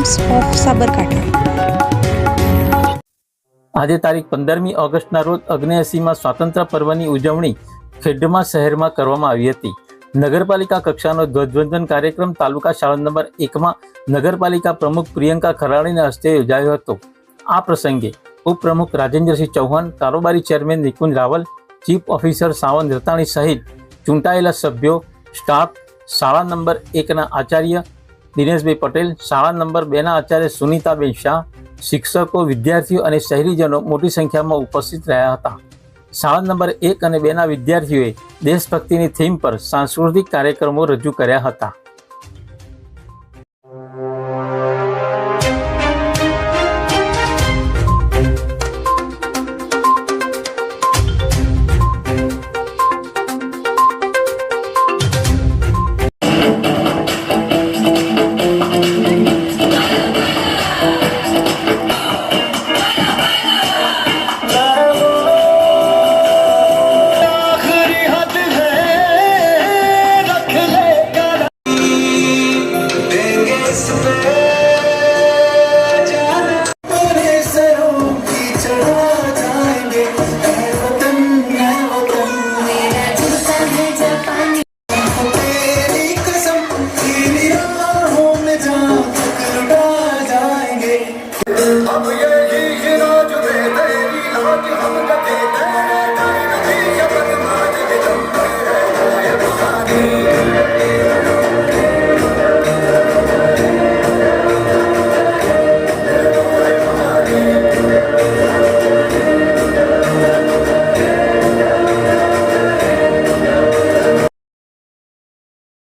Times of Sabarkantha. આજે તારીખ 15મી ઓગસ્ટના રોજ 79માં સ્વાતંત્ર્ય પર્વની ઉજવણી ખેડમાં શહેરમાં કરવામાં આવી હતી। નગરપાલિકા કક્ષાનો ધ્વજવંદન કાર્યક્રમ તાલુકા શાળા નંબર 1માં નગરપાલિકા પ્રમુખ પ્રિયંકા ખરાણીના હસ્તે યોજાયો હતો। આ પ્રસંગે ઉપપ્રમુખ રાજેન્દ્રસિંહ ચૌહાણ, કારોબારી chairman Nikunj Raval, chief officer Savant Ratani સહિત ચૂંટાયેલા સભ્યો, સ્ટાફ, શાળા નંબર 1ના આચાર્ય દિનેશભાઈ પટેલ, શાળા નંબર 2ના આચાર્ય સુનીતાબેન શાહ, શિક્ષકો, વિદ્યાર્થીઓ અને શહેરીજનો મોટી સંખ્યામાં ઉપસ્થિત રહ્યા હતા। શાળા નંબર 1 અને 2ના વિદ્યાર્થીઓએ દેશભક્તિની થીમ પર સાંસ્કૃતિક કાર્યક્રમો રજૂ કર્યા હતા।